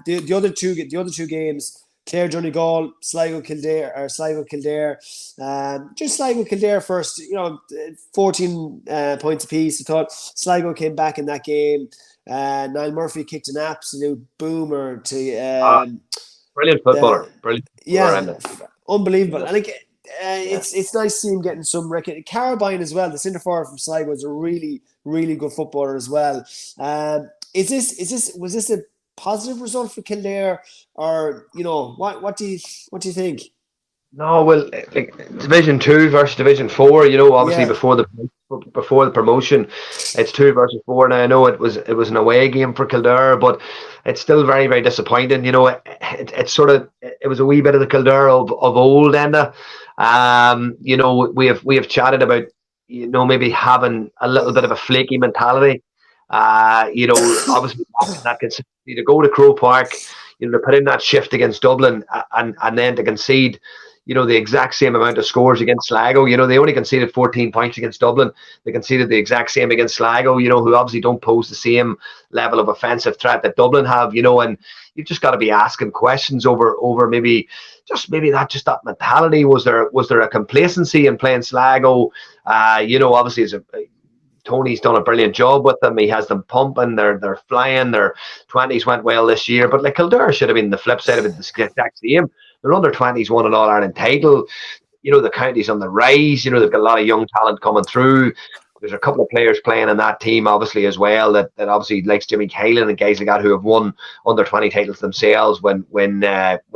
The other two games, Clare Donegal, Sligo Kildare. Just Sligo Kildare first. 14 points apiece. I thought Sligo came back in that game. Niall Murphy kicked an absolute boomer to. Brilliant footballer. Unbelievable. And it's nice to see him getting some record. Carabine as well, the centre forward from Sligo, is a really, really good footballer as well. Was this a positive result for Kildare, or what do you think? No, well, Division 2 versus Division 4. Obviously before the promotion, it's 2 versus 4. Now I know it was an away game for Kildare, but it's still very, very disappointing. It was a wee bit of the Kildare of old, Enda. We have chatted about maybe having a little bit of a flaky mentality. Obviously that consistency to go to Croke Park, to put in that shift against Dublin and then to concede the exact same amount of scores against Sligo. They only conceded 14 points against Dublin. They conceded the exact same against Sligo, who obviously don't pose the same level of offensive threat that Dublin have, and you've just got to be asking questions over maybe that mentality. Was there a complacency in playing Sligo? Obviously Tony's done a brilliant job with them. He has them pumping. They're flying. Their 20s went well this year, but Kildare should have been the flip side of it. The exact same. Their under 20s won an All Ireland title. The county's on the rise. They've got a lot of young talent coming through. There's a couple of players playing in that team, obviously, as well, that obviously likes Jimmy Cahill and guys like that who have won under 20 titles themselves when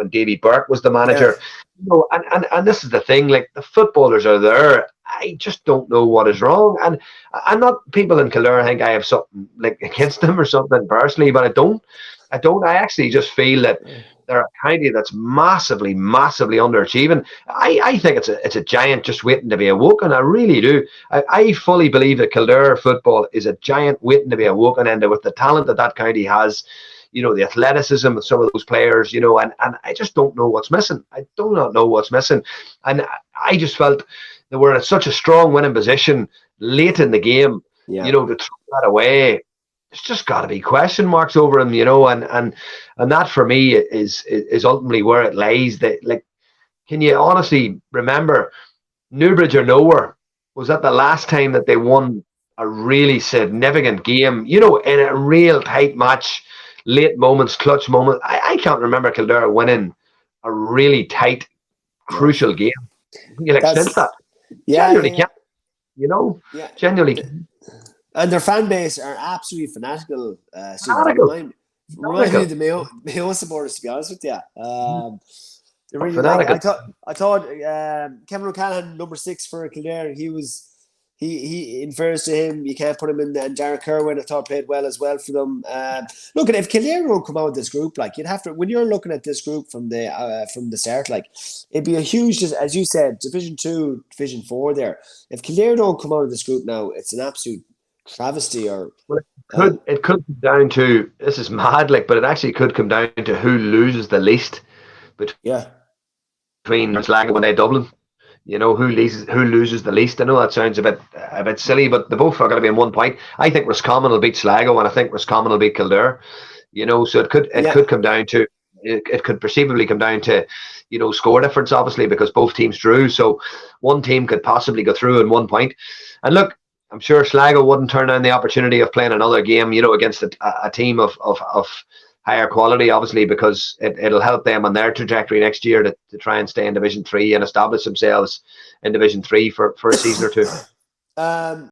Davy Burke was the manager. Yeah. And this is the thing, the footballers are there. I just don't know what is wrong. And I'm not, people in Kildare think I have something against them or something personally, but I don't. I actually just feel that they're a county that's massively, massively underachieving. I think it's a giant just waiting to be awoken. I really do. I fully believe that Kildare football is a giant waiting to be awoken, and with the talent that county has, the athleticism of some of those players, and I just don't know what's missing. I do not know what's missing. And I just felt they were in such a strong winning position late in the game, to throw that away. It's just got to be question marks over him, and that for me is ultimately where it lies. That can you honestly remember Newbridge or Nowhere? Was that the last time that they won a really significant game? In a real tight match, late moments, clutch moments. I can't remember Kildare winning a really tight, crucial game. Since that, genuinely can't. Genuinely can't. And their fan base are absolutely fanatical. Remind me of the Mayo supporters, to be honest with you. They really I thought Kevin O'Callaghan, number 6 for Kildare, he in fairness to him, you can't put him in. And Darragh Kerwin, I thought, played well as well for them. Look, if Kildare don't come out of this group, you'd have to, when you're looking at this group from the start, it'd be a huge, as you said, Division 2, Division 4 there. If Kildare don't come out of this group now, it's an absolute travesty. It could come down to, this is mad, but it actually could come down to who loses the least between Sligo and Dublin. Who loses the least. I know that sounds a bit silly, but they both are going to be in 1 point. I think Roscommon will beat Sligo, and I think Roscommon will beat Kildare. So it could come down to, it could perceivably come down to score difference, obviously, because both teams drew. So one team could possibly go through in 1 point. And look, I'm sure Sligo wouldn't turn down the opportunity of playing another game, against a team of higher quality, obviously, because it'll help them on their trajectory next year to try and stay in Division 3 and establish themselves in Division 3 for a season or two.